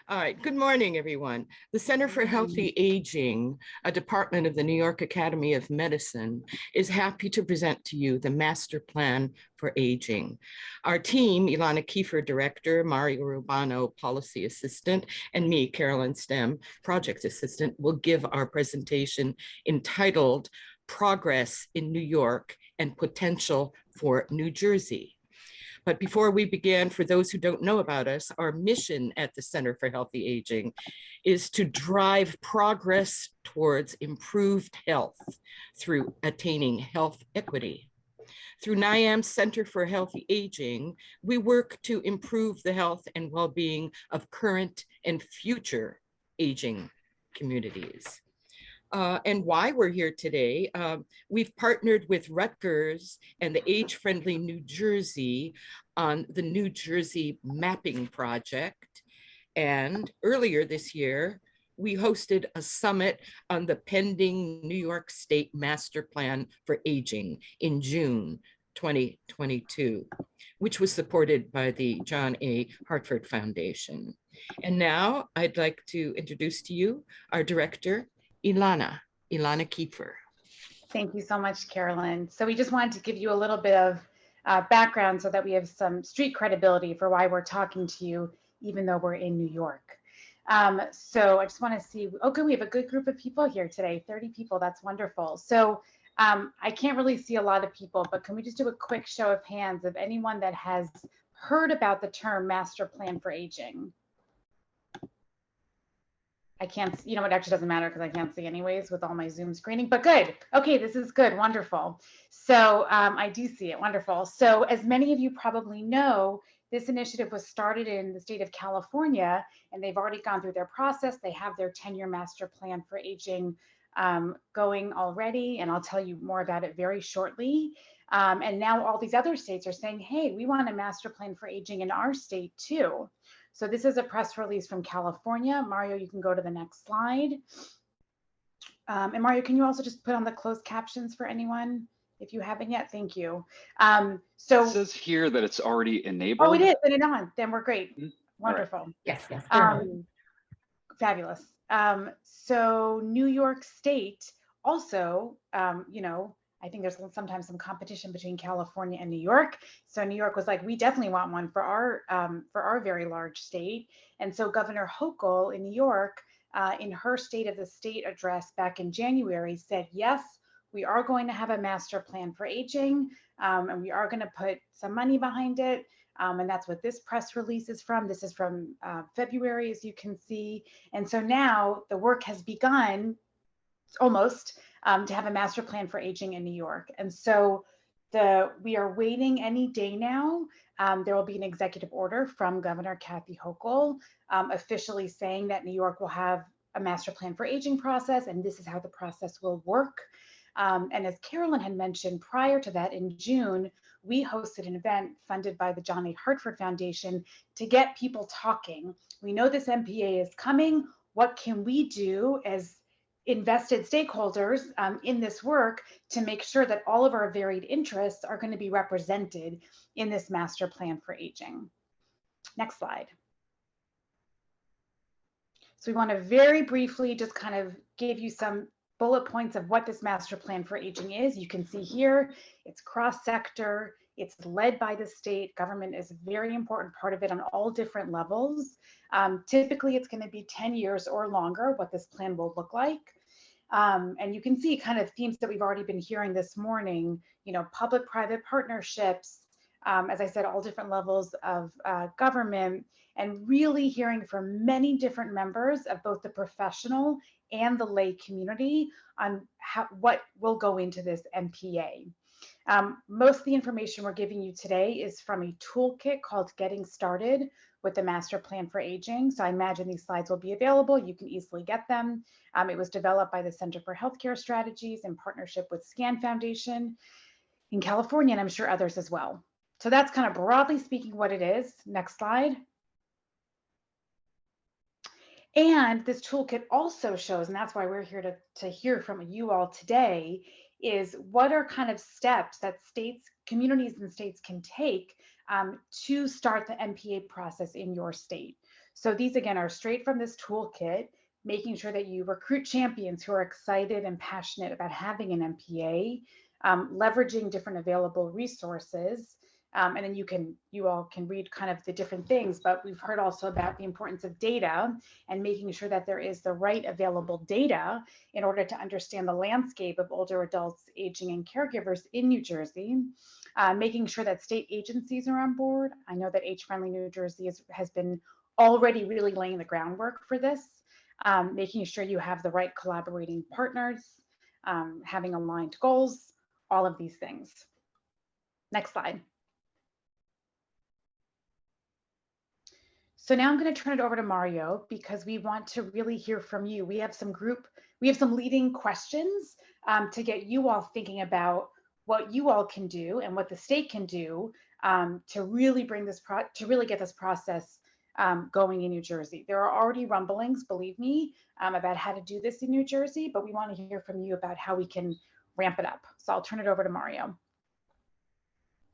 All right. Good morning, everyone. The Center for Healthy Aging, a department of the New York Academy of Medicine, is happy to present to you the Master Plan for Aging. Our team, Elana Kieffer, Director, Mario Rubano, Policy Assistant, and me, Carolyn Stem, Project Assistant, will give our presentation entitled Progress in New York and Potential for New Jersey. But before we begin, for those who don't know about us, our mission at the Center for Healthy Aging is to drive progress towards improved health through attaining health equity. Through NIAM's Center for Healthy Aging, we work to improve the health and well-being of current and future aging communities. And why we're here today, we've partnered with Rutgers and the Age Friendly New Jersey on the New Jersey Mapping Project. And earlier this year, we hosted a summit on the pending New York State Master Plan for Aging in June 2022, which was supported by the John A. Hartford Foundation. And now I'd like to introduce to you our director, Elana Kieffer. Thank you so much, Carolyn. So we just wanted to give you a little bit of background so that we have some street credibility for why we're talking to you, even though we're in New York. So I just want to see, okay, we have a good group of people here today, 30 people, that's wonderful. So I can't really see a lot of people, but can we just do a quick show of hands of anyone that has heard about the term Master Plan for Aging? I can't, you know, it actually doesn't matter because I can't see anyways with all my Zoom screening, but good. Okay, this is good, wonderful. So I do see it, wonderful. So as many of you probably know, this initiative was started in the state of California, and they've already gone through their process. They have their 10-year master plan for aging going already, and I'll tell you more about it very shortly. And now all these other states are saying, hey, we want a master plan for aging in our state too. So this is a press release from California. Mario, you can go to the next slide. And Mario, can you also just put on the closed captions for anyone if you haven't yet? Thank you. So it says here that it's already enabled. Oh, it is. Then it's on. Then we're great. Wonderful. Right. Yes, yes. Fabulous. So New York State also, you know, I think there's sometimes some competition between California and New York. So New York was like, we definitely want one for our very large state. And so Governor Hochul in New York, in her State of the State address back in January, said, yes, we are going to have a master plan for aging, and we are going to put some money behind it. And that's what this press release is from. This is from February, as you can see. And so now the work has begun almost to have a master plan for aging in New York. And so we are waiting any day now. There will be an executive order from Governor Kathy Hochul officially saying that New York will have a master plan for aging process, and this is how the process will work. And as Carolyn had mentioned prior to that, in June, we hosted an event funded by the John A. Hartford Foundation to get people talking. We know this MPA is coming. What can we do as invested stakeholders in this work to make sure that all of our varied interests are going to be represented in this master plan for aging? Next slide. So we want to very briefly just kind of give you some bullet points of what this master plan for aging is. You can see here, it's cross-sector, it's led by the state. Government is a very important part of it on all different levels. Typically, it's going to be 10 years or longer, what this plan will look like. And you can see kind of themes that we've already been hearing this morning, you know, public-private partnerships, as I said, all different levels of government, and really hearing from many different members of both the professional and the lay community on what will go into this MPA. Most of the information we're giving you today is from a toolkit called Getting Started with the Master Plan for Aging. So I imagine these slides will be available. You can easily get them. It was developed by the Center for Healthcare Strategies in partnership with SCAN Foundation in California, and I'm sure others as well. So that's kind of broadly speaking what it is. Next slide. And this toolkit also shows, and that's why we're here to hear from you all today, is what are kind of steps that states, communities and states can take to start the MPA process in your state. So these again are straight from this toolkit, making sure that you recruit champions who are excited and passionate about having an MPA, leveraging different available resources. And then you all can read kind of the different things, but we've heard also about the importance of data and making sure that there is the right available data in order to understand the landscape of older adults, aging, and caregivers in New Jersey. Making sure that state agencies are on board. I know that Age Friendly New Jersey has been already really laying the groundwork for this, making sure you have the right collaborating partners, having aligned goals, all of these things. Next slide. So now I'm going to turn it over to Mario because we want to really hear from you. We have some leading questions to get you all thinking about what you all can do and what the state can do to really get this process going in New Jersey. There are already rumblings, believe me, about how to do this in New Jersey, but we want to hear from you about how we can ramp it up. So I'll turn it over to Mario.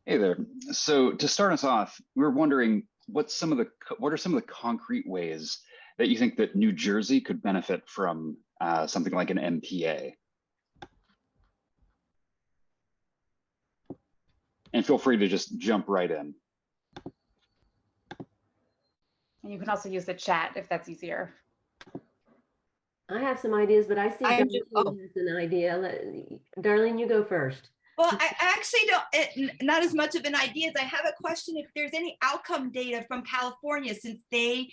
Hey there. So to start us off, we were wondering what are some of the concrete ways that you think that New Jersey could benefit from something like an MPA? And feel free to just jump right in. And you can also use the chat if that's easier. I have some ideas, but I see Darlene has an idea. Darlene, you go first. Well, I actually don't, not as much of an idea as I have a question if there's any outcome data from California, since they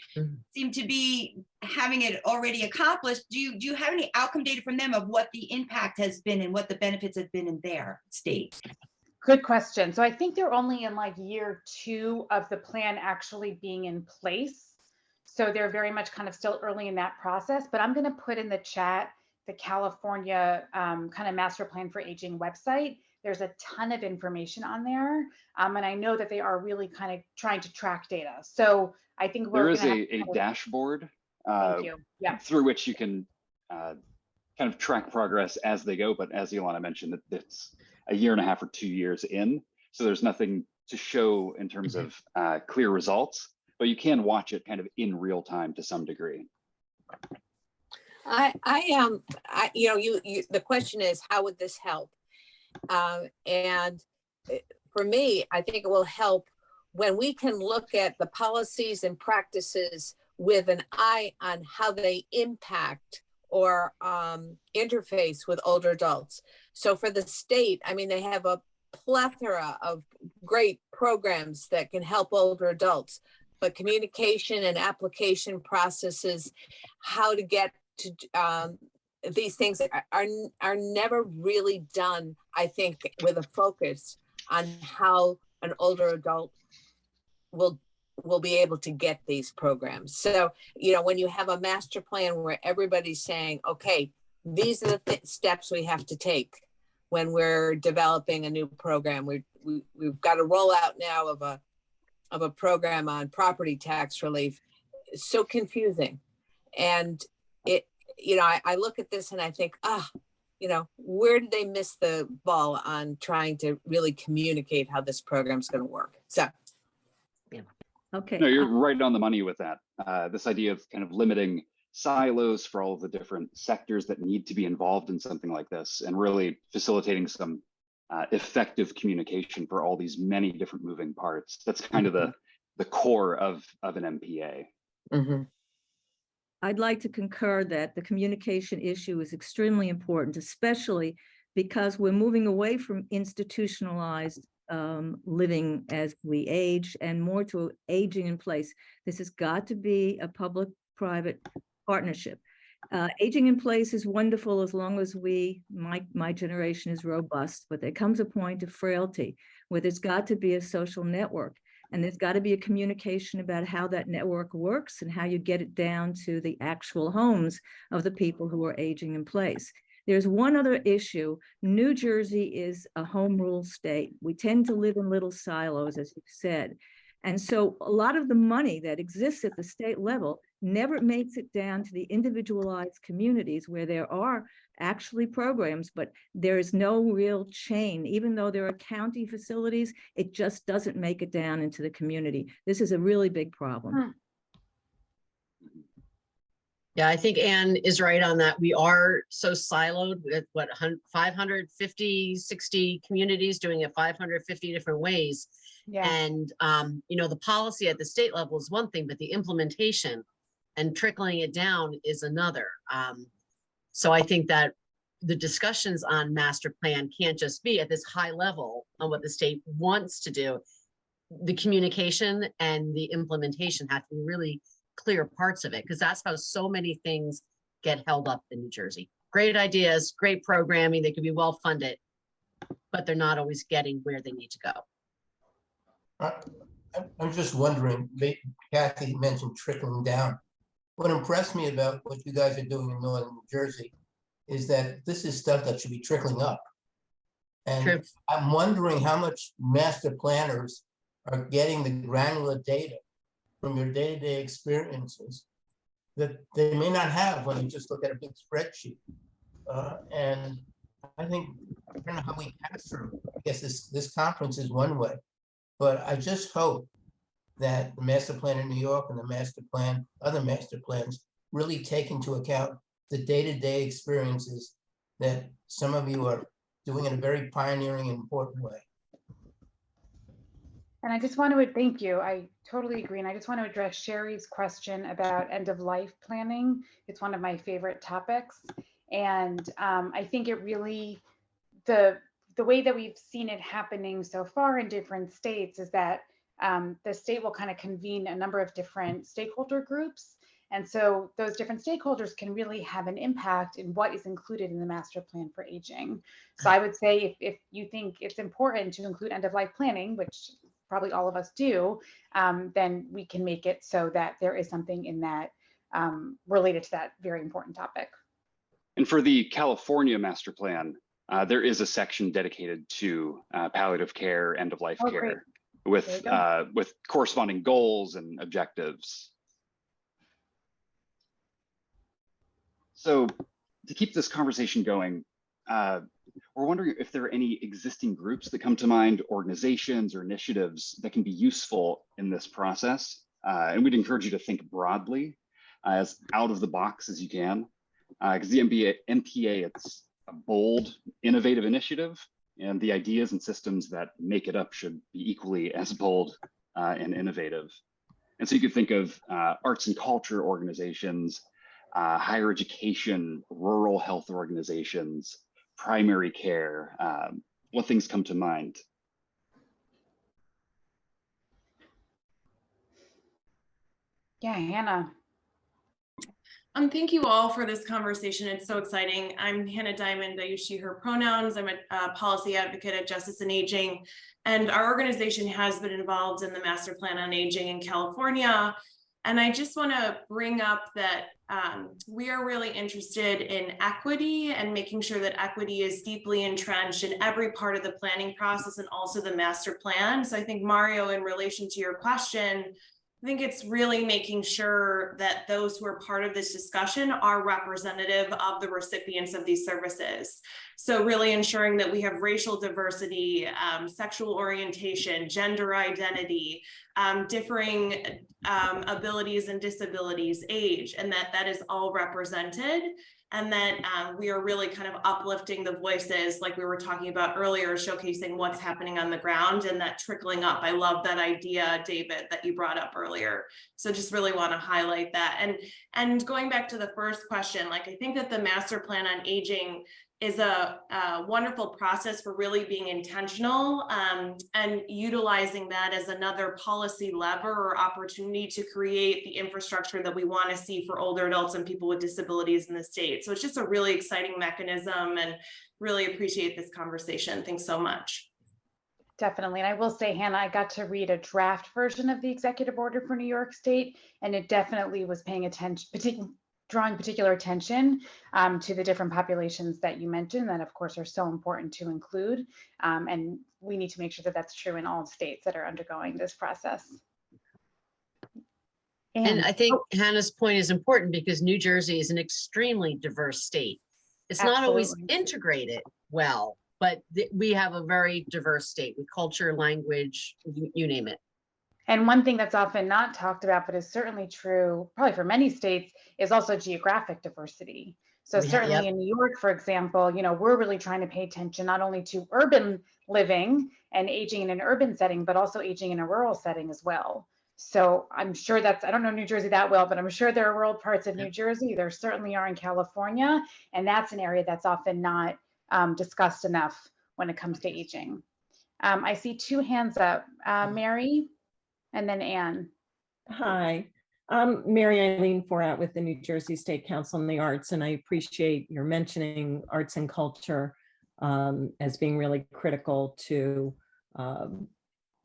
seem to be having it already accomplished. Do you have any outcome data from them of what the impact has been and what the benefits have been in their state? Good question. So I think they're only in like year 2 of the plan actually being in place. So they're very much kind of still early in that process, but I'm going to put in the chat the California kind of master plan for aging website. There's a ton of information on there. And I know that they are really kind of trying to track data. So I think there is a dashboard through which you can kind of track progress as they go. But as Elana mentioned, it's a year and a half or 2 years in. So there's nothing to show in terms of clear results, but you can watch it kind of in real time to some degree. The question is, how would this help? And for me, I think it will help when we can look at the policies and practices with an eye on how they impact or interface with older adults. So for the state, I mean, they have a plethora of great programs that can help older adults, but communication and application processes, how to get to these things are never really done, I think, with a focus on how an older adult will be able to get these programs. So, when you have a master plan where everybody's saying, okay, these are the steps we have to take when we're developing a new program. We've got a rollout now of a program on property tax relief. It's so confusing. And I look at this and I think, where did they miss the ball on trying to really communicate how this program is going to work? So, yeah. Okay. No, you're right on the money with that. This idea of kind of limiting silos for all of the different sectors that need to be involved in something like this, and really facilitating some effective communication for all these many different moving parts. That's kind of the core of an MPA. Mm-hmm. I'd like to concur that the communication issue is extremely important, especially because we're moving away from institutionalized living as we age and more to aging in place. This has got to be a public-private partnership. Aging in place is wonderful as long as my generation is robust, but there comes a point of frailty where there's got to be a social network. And there's got to be a communication about how that network works and how you get it down to the actual homes of the people who are aging in place. There's one other issue. New Jersey is a home rule state. We tend to live in little silos, as you said. And so a lot of the money that exists at the state level never makes it down to the individualized communities where there are actually programs, but there is no real chain. Even though there are county facilities, it just doesn't make it down into the community. This is a really big problem. Yeah, I think Anne is right on that. We are so siloed with what 550, 60 communities doing it 550 different ways. Yeah. And, you know, the policy at the state level is one thing, but the implementation and trickling it down is another. So I think that the discussions on master plan can't just be at this high level on what the state wants to do. The communication and the implementation have to be really clear parts of it, because that's how so many things get held up in New Jersey. Great ideas, great programming, they could be well funded, but they're not always getting where they need to go. I'm just wondering, Kathy mentioned trickling down. What impressed me about what you guys are doing in Northern New Jersey is that this is stuff that should be trickling up. And True. I'm wondering how much master planners are getting the granular data from your day-to-day experiences that they may not have when you just look at a big spreadsheet. And I think, I don't know how we pass through. I guess this conference is one way, but I just hope that the master plan in New York and the master plan, other master plans, really take into account the day-to-day experiences that some of you are doing in a very pioneering and important way. And I just want to thank you. I totally agree. And I just want to address Sherry's question about end of life planning. It's one of my favorite topics. And I think it really, the way that we've seen it happening so far in different states is that the state will kind of convene a number of different stakeholder groups. And so those different stakeholders can really have an impact in what is included in the master plan for aging. So I would say if you think it's important to include end of life planning, which probably all of us do, then we can make it so that there is something in that related to that very important topic. And for the California master plan, there is a section dedicated to palliative care, end of life care, with corresponding goals and objectives. So to keep this conversation going, we're wondering if there are any existing groups that come to mind, organizations or initiatives that can be useful in this process. And we'd encourage you to think broadly, as out of the box as you can, because the MPA, it's a bold, innovative initiative, and the ideas and systems that make it up should be equally as bold and innovative. And so you could think of arts and culture organizations, higher education, rural health organizations, primary care. What things come to mind? Yeah, Hannah. Thank you all for this conversation. It's so exciting. I'm Hannah Diamond. I use she, her pronouns. I'm a policy advocate at Justice and Aging, and our organization has been involved in the Master Plan on Aging in California. And I just want to bring up that we are really interested in equity and making sure that equity is deeply entrenched in every part of the planning process and also the master plan. So I think, Mario, in relation to your question, I think it's really making sure that those who are part of this discussion are representative of the recipients of these services. So really ensuring that we have racial diversity, sexual orientation, gender identity, differing abilities and disabilities, age, and that is all represented. And that we are really kind of uplifting the voices, like we were talking about earlier, showcasing what's happening on the ground and that trickling up. I love that idea, David, that you brought up earlier. So just really want to highlight that. And going back to the first question, like I think that the Master Plan on Aging is a wonderful process for really being intentional and utilizing that as another policy lever or opportunity to create the infrastructure that we want to see for older adults and people with disabilities in the state. So it's just a really exciting mechanism, and really appreciate this conversation. Thanks so much. Definitely. And I will say, Hannah, I got to read a draft version of the executive order for New York State, and it definitely was paying attention, drawing particular attention to the different populations that you mentioned that of course are so important to include. And we need to make sure that that's true in all states that are undergoing this process. And I think Hannah's point is important because New Jersey is an extremely diverse state. It's not always integrated well, but we have a very diverse state with culture, language, you name it. And one thing that's often not talked about, but is certainly true probably for many states, is also geographic diversity. So certainly in New York, for example, we're really trying to pay attention not only to urban living and aging in an urban setting, but also aging in a rural setting as well. So I'm sure I don't know New Jersey that well, but I'm sure there are rural parts of New Jersey. There certainly are in California. And that's an area that's often not discussed enough when it comes to aging. I see 2 hands up, Mary and then Anne. Hi, I'm Mary Eileen Forat with the New Jersey State Council on the Arts, and I appreciate your mentioning arts and culture as being really critical to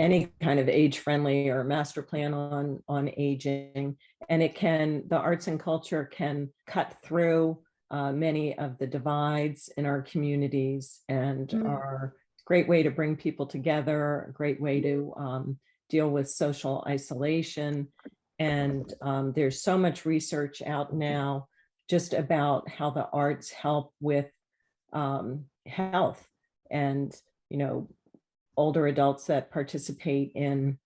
any kind of age-friendly or master plan on aging. And the arts and culture can cut through many of the divides in our communities and are a great way to bring people together, a great way to deal with social isolation. And there's so much research out now just about how the arts help with health. And, older adults that participate in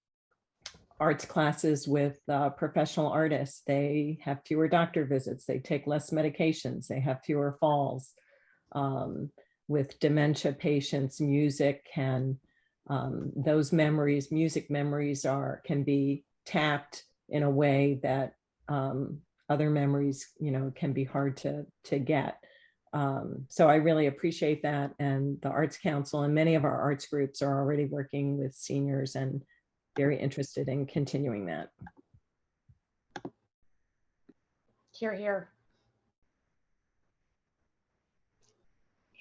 arts classes with professional artists, they have fewer doctor visits, they take less medications, they have fewer falls. With dementia patients, music can, those memories, music memories can be tapped in a way that other memories, can be hard to get. So I really appreciate that. And the Arts Council and many of our arts groups are already working with seniors and very interested in continuing that. Hear, hear.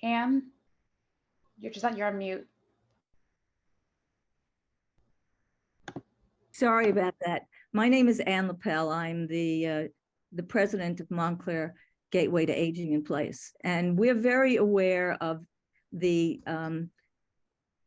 Anne, you're on mute. Sorry about that. My name is Anne Lapel. I'm the president of Montclair Gateway to Aging in Place. And we're very aware of the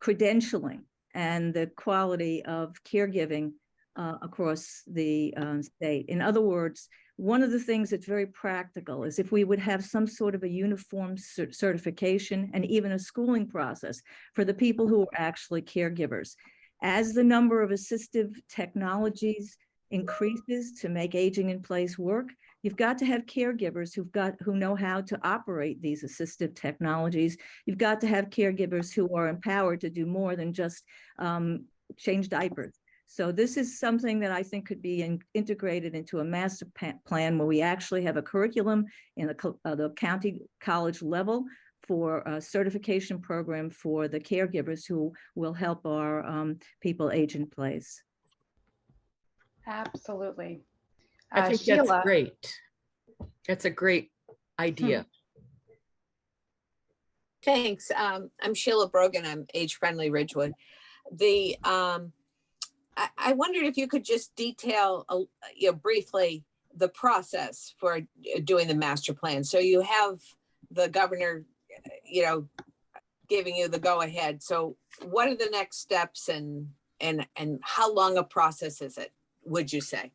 credentialing and the quality of caregiving across the state. In other words, one of the things that's very practical is if we would have some sort of a uniform certification and even a schooling process for the people who are actually caregivers. As the number of assistive technologies increases to make aging in place work, you've got to have caregivers who know how to operate these assistive technologies. You've got to have caregivers who are empowered to do more than just change diapers. So this is something that I think could be integrated into a master plan where we actually have a curriculum in the county college level for a certification program for the caregivers who will help our people age in place. Absolutely. I think Sheila. that's great. That's a great idea. Thanks. I'm Sheila Brogan. I'm Age Friendly Ridgewood. I wondered if you could just detail briefly the process for doing the master plan. So you have the governor, giving you the go ahead. So what are the next steps and how long a process is it, would you say?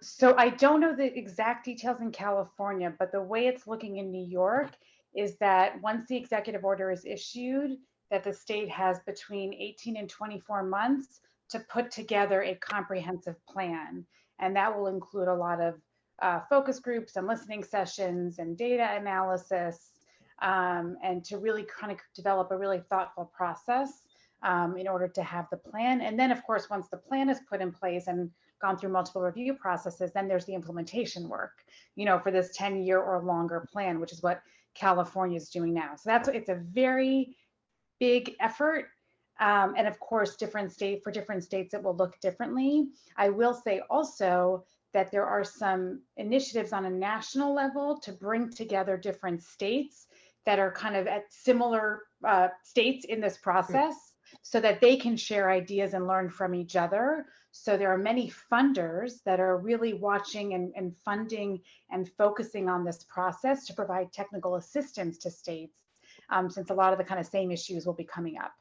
So I don't know the exact details in California, but the way it's looking in New York is that once the executive order is issued, that the state has between 18 and 24 months to put together a comprehensive plan. And that will include a lot of focus groups and listening sessions and data analysis, and to really kind of develop a really thoughtful process in order to have the plan. And then of course, once the plan is put in place and gone through multiple review processes, then there's the implementation work, for this 10-year or longer plan, which is what California is doing now. So it's a very big effort. And of course, for different states, it will look differently. I will say also that there are some initiatives on a national level to bring together different states that are kind of at similar states in this process so that they can share ideas and learn from each other. So there are many funders that are really watching and funding and focusing on this process to provide technical assistance to states, since a lot of the kind of same issues will be coming up.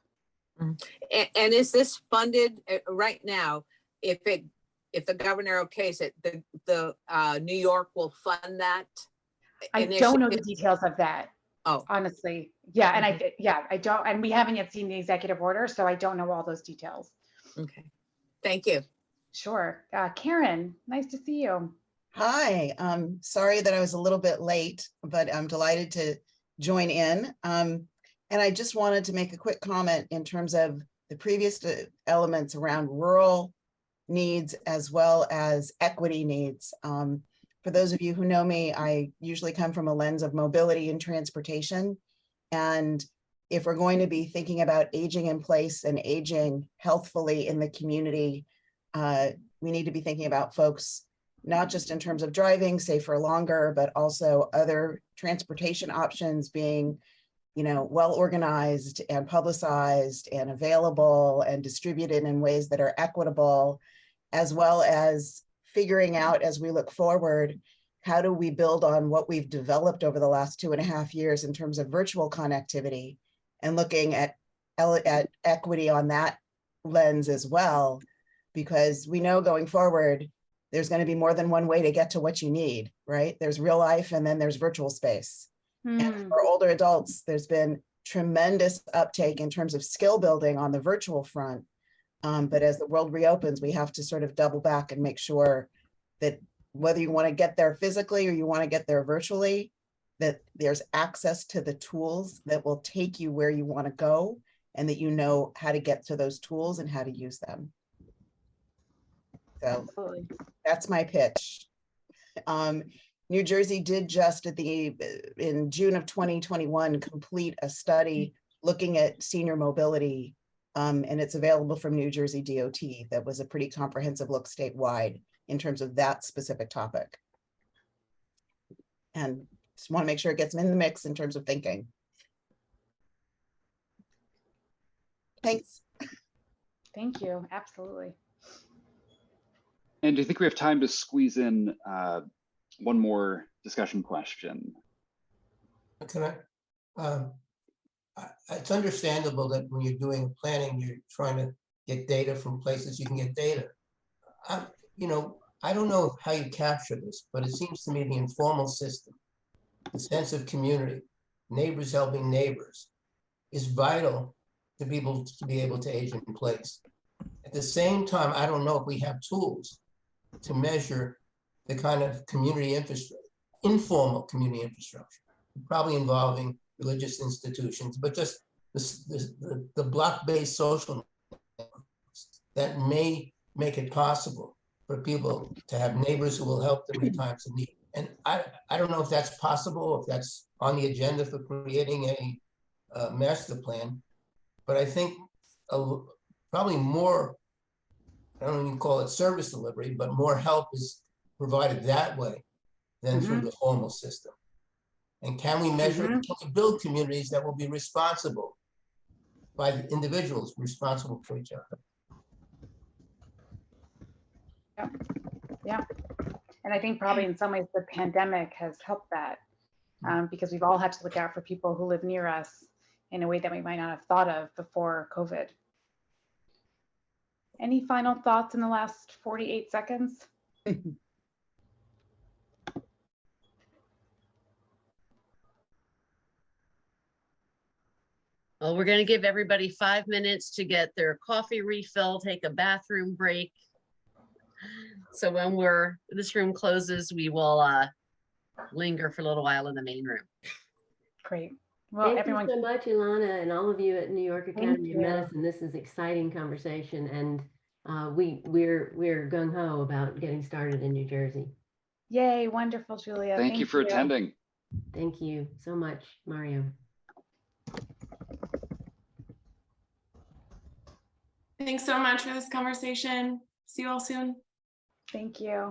And is this funded right now? If the governor okays it, the New York will fund that? I don't know the details of that. Oh, honestly, yeah, and I don't, and we haven't yet seen the executive order, so I don't know all those details. Okay. Thank you. Sure. Karen, nice to see you. Hi, sorry that I was a little bit late, but I'm delighted to join in. And I just wanted to make a quick comment in terms of the previous elements around rural needs as well as equity needs. For those of you who know me, I usually come from a lens of mobility and transportation. And if we're going to be thinking about aging in place and aging healthfully in the community, we need to be thinking about folks, not just in terms of driving safer longer, but also other transportation options being, well organized and publicized and available and distributed in ways that are equitable, as well as figuring out as we look forward, how do we build on what we've developed over the last 2.5 years in terms of virtual connectivity, and looking at equity on that lens as well, because we know going forward, there's going to be more than one way to get to what you need, right? There's real life and then there's virtual space. And for older adults, there's been tremendous uptake in terms of skill building on the virtual front. But as the world reopens, we have to sort of double back and make sure that whether you want to get there physically or you want to get there virtually, that there's access to the tools that will take you where you want to go, and that you know how to get to those tools and how to use them. So that's my pitch. New Jersey did just in June of 2021 complete a study looking at senior mobility, and it's available from New Jersey DOT. That was a pretty comprehensive look statewide in terms of that specific topic. And just want to make sure it gets in the mix in terms of thinking. Thanks. Thank you. Absolutely. And do you think we have time to squeeze in one more discussion question? Can it's understandable that when you're doing planning, you're trying to get data from places you can get data. I don't know how you capture this, but it seems to me the informal system, the sense of community, neighbors helping neighbors, is vital to be able to age in place. At the same time, I don't know if we have tools to measure the kind of community infrastructure, informal community infrastructure, probably involving religious institutions, but just the block-based social networks that may make it possible for people to have neighbors who will help them in times of need. And I don't know if that's possible, if that's on the agenda for creating a master plan, but I think probably more, I don't even call it service delivery, but more help is provided that way than through the formal system. And can we measure, can we build communities that will be responsible by the individuals responsible for each other? Yeah. And I think probably in some ways the pandemic has helped that, because we've all had to look out for people who live near us in a way that we might not have thought of before COVID. Any final thoughts in the last 48 seconds? Well, we're going to give everybody 5 minutes to get their coffee refilled, take a bathroom break. So when this room closes, we will linger for a little while in the main room. Great. Well, Thank you so much, Elana, and all of you at New York Academy of Medicine. This is exciting conversation, and we're gung ho about getting started in New Jersey. Yay! Wonderful, Julia. Thank you for attending. Thank you so much, Mario. Thanks so much for this conversation. See you all soon. Thank you.